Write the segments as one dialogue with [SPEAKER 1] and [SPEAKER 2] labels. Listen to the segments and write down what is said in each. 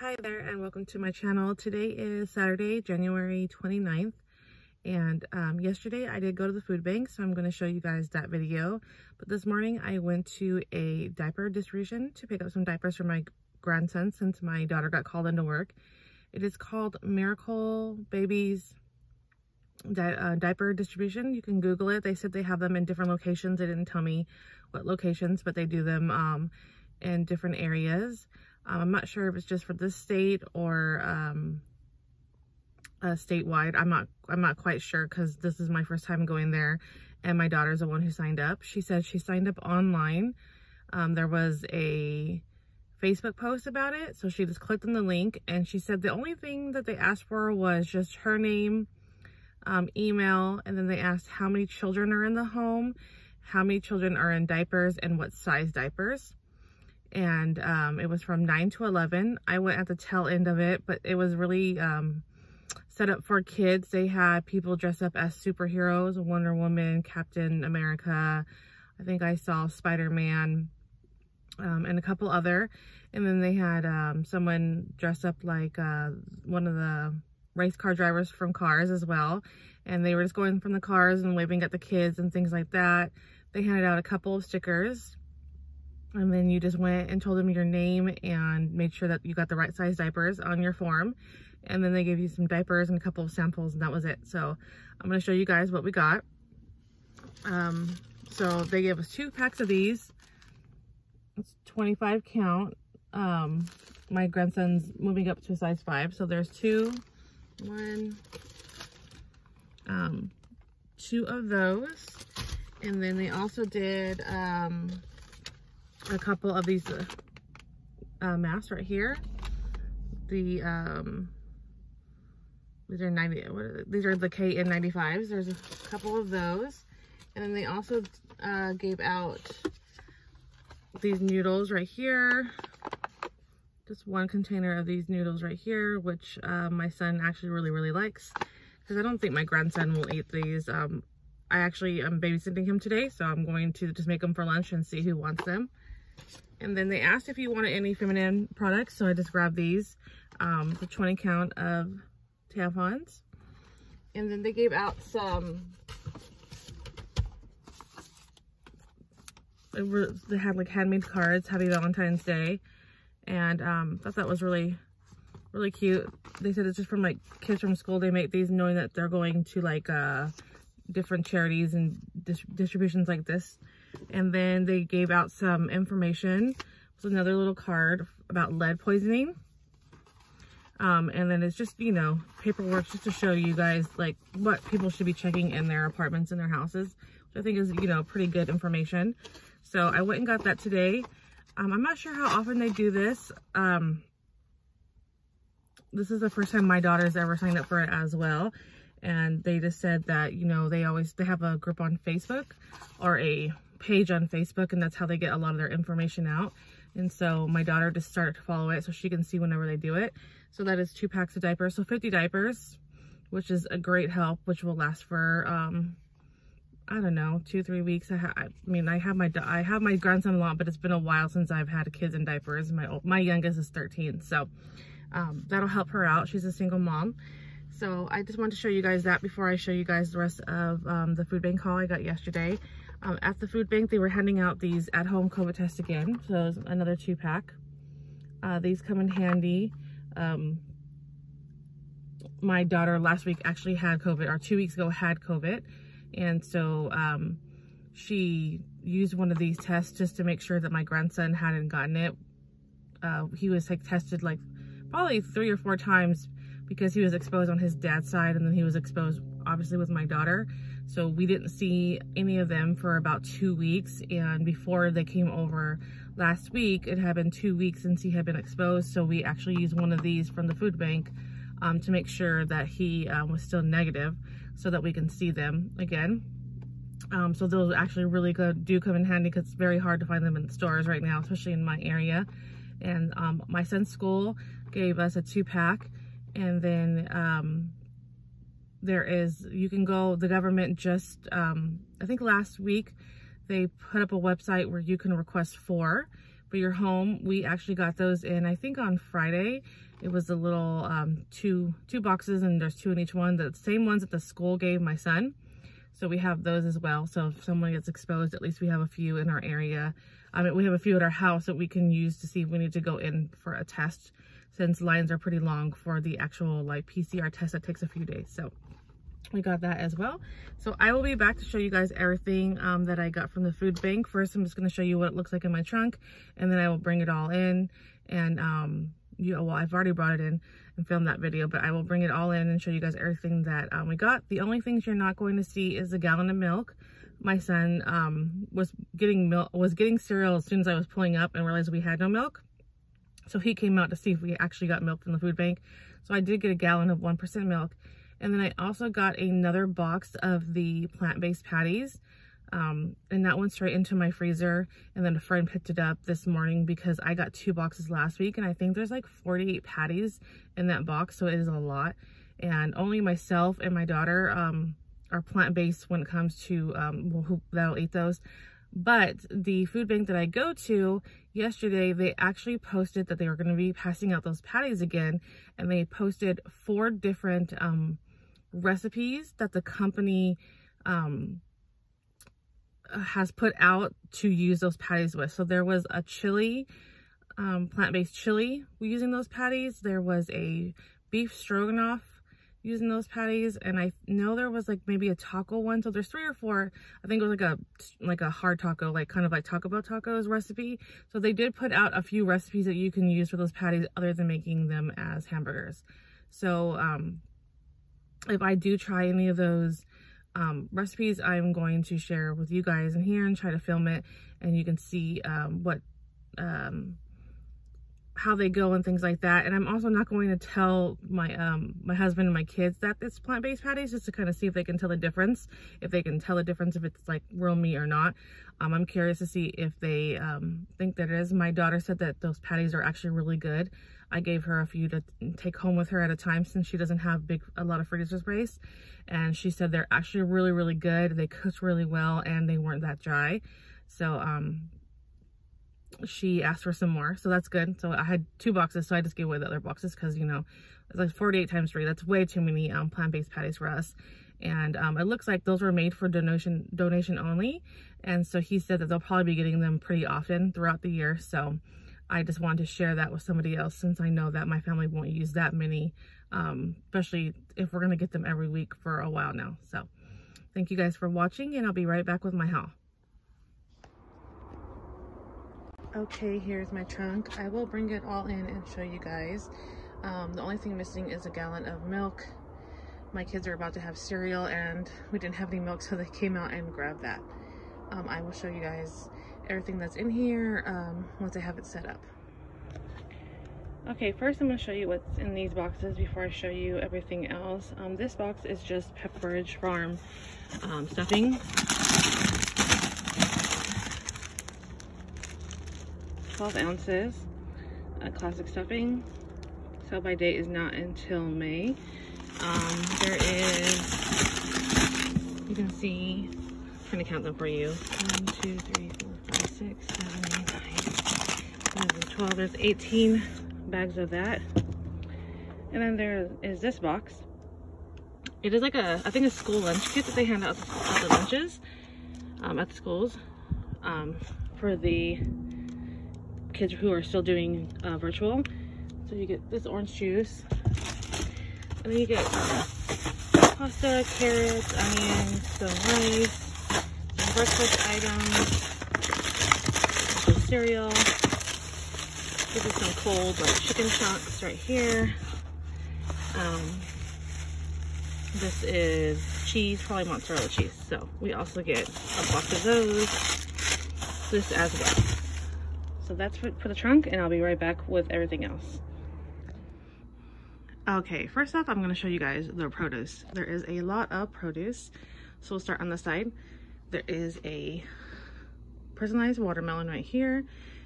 [SPEAKER 1] Hi there and welcome to my channel. Today is Saturday, January 29th, and yesterday I did go to the food bank, so I'm going to show you guys that video. But this morning I went to a diaper distribution to pick up some diapers for my grandson since my daughter got called into work. It is called Miracle Babies diaper distribution. You can Google it. They said they have them in different locations. They didn't tell me what locations, but they do them in different areas. I'm not sure if it's just for this state or statewide. I'm not quite sure because this is my first time going there, and my daughter's the one who signed up. She said she signed up online. There was a Facebook post about it, so she just clicked on the link, and she said the only thing that they asked for was just her name, email, and then they asked how many children are in the home, how many children are in diapers, and what size diapers. And it was from 9 to 11. I went at the tail end of it, but it was really set up for kids. They had people dressed up as superheroes: Wonder Woman, Captain America, I think I saw Spider-Man, and a couple other. And then they had someone dressed up like one of the race car drivers from Cars as well. And they were just going from the cars and waving at the kids and things like that. They handed out a couple of stickers. And then you just went and told them your name and made sure that you got the right size diapers on your form. And then they gave you some diapers and a couple of samples, and that was it. So I'm going to show you guys what we got. So they gave us 2 packs of these. It's 25 count. My grandson's moving up to a size 5. So there's 2 of those. And then they also did a couple of these masks right here. These are these are the L.A.K.E N95s. There's a couple of those. And then they also gave out these noodles right here. Just 1 container of these noodles right here, which my son actually really likes, because I don't think my grandson will eat these. I actually am babysitting him today, so I'm going to just make them for lunch and see who wants them. And then they asked if you wanted any feminine products, so I just grabbed these, the 20 count of tampons. And then they gave out some, they had like handmade cards, Happy Valentine's Day, and thought that was really cute. They said it's just from like kids from school. They make these knowing that they're going to like different charities and distributions like this. And then they gave out some information. It was another little card about lead poisoning. And then it's just, you know, paperwork just to show you guys like what people should be checking in their apartments and their houses, which I think is, you know, pretty good information. So I went and got that today. I'm not sure how often they do this. This is the first time my daughter's ever signed up for it as well. And they just said that, you know, they have a group on Facebook or a page on Facebook, and that's how they get a lot of their information out. And so my daughter just started to follow it so she can see whenever they do it. So that is 2 packs of diapers, so 50 diapers, which is a great help, which will last for I don't know, 2-3 weeks. I mean, I have my grandson a lot, but it's been a while since I've had kids in diapers. My youngest is 13, so that'll help her out. She's a single mom. So I just wanted to show you guys that before I show you guys the rest of the food bank haul I got yesterday. At the food bank, they were handing out these at-home COVID tests again. So there's another 2-pack. These come in handy. My daughter last week actually had COVID, or 2 weeks ago had COVID. And so she used one of these tests just to make sure that my grandson hadn't gotten it. He was like tested like probably 3 or 4 times, because he was exposed on his dad's side, and then he was exposed obviously with my daughter. So we didn't see any of them for about 2 weeks. And before they came over last week, it had been 2 weeks since he had been exposed. So we actually used one of these from the food bank to make sure that he was still negative, so that we can see them again. So those actually really do come in handy, because it's very hard to find them in stores right now, especially in my area. And my son's school gave us a 2-pack. And then you can go, the government just, I think last week, they put up a website where you can request 4, for your home. We actually got those in, I think on Friday. It was a little two boxes, and there's 2 in each one, the same ones that the school gave my son. So we have those as well. So if someone gets exposed, at least we have a few in our area. We have a few at our house that we can use to see if we need to go in for a test, since lines are pretty long for the actual like PCR test that takes a few days. So we got that as well. So I will be back to show you guys everything that I got from the food bank. First, I'm just going to show you what it looks like in my trunk, and then I will bring it all in. And well, I've already brought it in and filmed that video, but I will bring it all in and show you guys everything that we got. The only things you're not going to see is a gallon of milk. My son was getting cereal as soon as I was pulling up and realized we had no milk. So he came out to see if we actually got milk from the food bank. So I did get a gallon of 1% milk. And then I also got another box of the plant-based patties. And that went straight into my freezer. And then a friend picked it up this morning because I got 2 boxes last week. And I think there's like 48 patties in that box. So it is a lot. And only myself and my daughter are plant-based when it comes to that'll eat those. But the food bank that I go to yesterday, they actually posted that they were going to be passing out those patties again. And they posted 4 different recipes that the company has put out to use those patties with. So there was a chili, plant-based chili using those patties. There was a beef stroganoff using those patties, and I know there was like maybe a taco one. So there's 3 or 4. I think it was like a hard taco, like kind of like Taco Bell tacos recipe. So they did put out a few recipes that you can use for those patties other than making them as hamburgers. So if I do try any of those recipes, I'm going to share with you guys in here and try to film it, and you can see how they go and things like that. And I'm also not going to tell my my husband and my kids that it's plant-based patties, just to kind of see if they can tell the difference, if it's like real meat or not. I'm curious to see if they think that it is. My daughter said that those patties are actually really good. I gave her a few to take home with her at a time, since she doesn't have a lot of freezer space, and she said they're actually really, really good. They cooked really well, and they weren't that dry. So she asked for some more, so that's good. So I had 2 boxes, so I just gave away the other boxes because, you know, it's like 48 times 3. That's way too many plant-based patties for us. And it looks like those were made for donation only, and so he said that they'll probably be getting them pretty often throughout the year. So I just wanted to share that with somebody else, since I know that my family won't use that many, especially if we're going to get them every week for a while now. So thank you guys for watching, and I'll be right back with my haul. Okay, here's my trunk. I will bring it all in and show you guys. The only thing missing is a gallon of milk. My kids are about to have cereal, and we didn't have any milk, so they came out and grabbed that. I will show you guys everything that's in here once I have it set up. Okay, first I'm going to show you what's in these boxes before I show you everything else. This box is just Pepperidge Farm stuffing. 12 ounces, classic stuffing. Sell by date is not until May. There is, you can see, I'm trying to count them for you. 1, 2, 3, 4, 5, 6, 7, 8, 9, 10, 12. There's 18 bags of that. And then there is this box. It is like I think a school lunch kit that they hand out at the lunches at the schools for the kids who are still doing virtual. So you get this orange juice, and then you get pasta, carrots, onions, some rice, some breakfast items, some cereal. This is some cold like chicken chunks right here. This is cheese, probably mozzarella cheese. So we also get a box of those, this as well. So that's for the trunk, and I'll be right back with everything else. Okay, first off, I'm going to show you guys the produce. There is a lot of produce. So we'll start on the side. There is a personalized watermelon right here.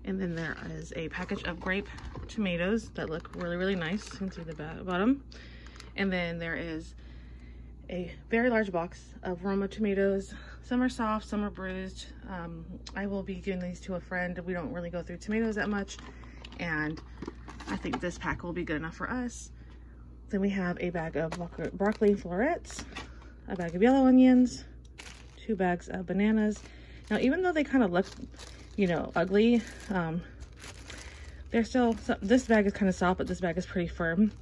[SPEAKER 1] And then there is a package of grape tomatoes that look really, really nice. You can see the bottom. And then there is a very large box of Roma tomatoes. Some are soft, some are bruised. I will be giving these to a friend. We don't really go through tomatoes that much, and I think this pack will be good enough for us. Then we have a bag of broccoli florets, a bag of yellow onions, 2 bags of bananas. Now, even though they kind of look, you know, ugly, they're still, this bag is kind of soft, but this bag is pretty firm.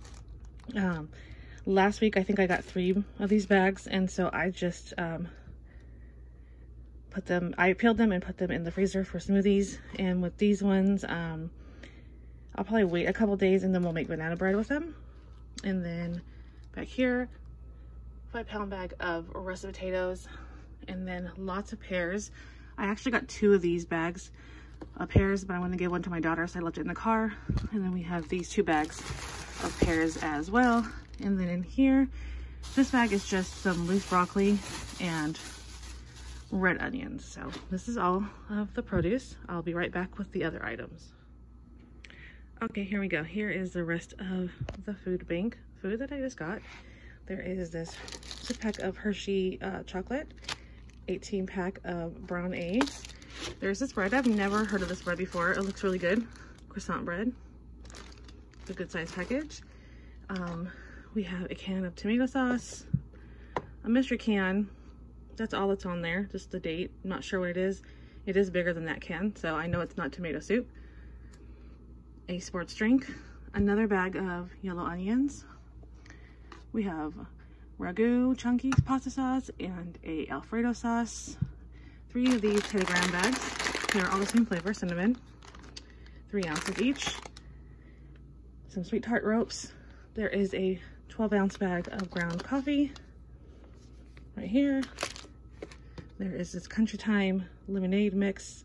[SPEAKER 1] Last week, I think I got 3 of these bags, and so I just I peeled them and put them in the freezer for smoothies. And with these ones, I'll probably wait a couple days and then we'll make banana bread with them. And then back here, 5-pound bag of russet potatoes, and then lots of pears. I actually got 2 of these bags of pears, but I want to give one to my daughter, so I left it in the car. And then we have these 2 bags of pears as well. And then in here, this bag is just some loose broccoli and red onions. So this is all of the produce. I'll be right back with the other items. Okay, here we go. Here is the rest of the food bank food that I just got. There is this 6-pack of Hershey chocolate, 18-pack of brown eggs. There's this bread. I've never heard of this bread before. It looks really good. Croissant bread. It's a good size package. We have a can of tomato sauce, a mystery can. That's all that's on there, just the date. I'm not sure what it is. It is bigger than that can, so I know it's not tomato soup. A sports drink, another bag of yellow onions. We have ragu chunky pasta sauce and a Alfredo sauce. 3 of these 10-gram bags. They're all the same flavor, cinnamon. 3 ounces each. Some sweet tart ropes. There is a 12-ounce bag of ground coffee right here. There is this Country Time lemonade mix,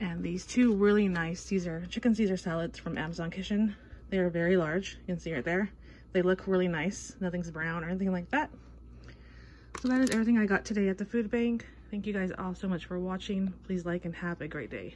[SPEAKER 1] and these 2 really nice chicken Caesar salads from Amazon Kitchen. They are very large. You can see right there. They look really nice. Nothing's brown or anything like that. So that is everything I got today at the food bank. Thank you guys all so much for watching. Please like and have a great day.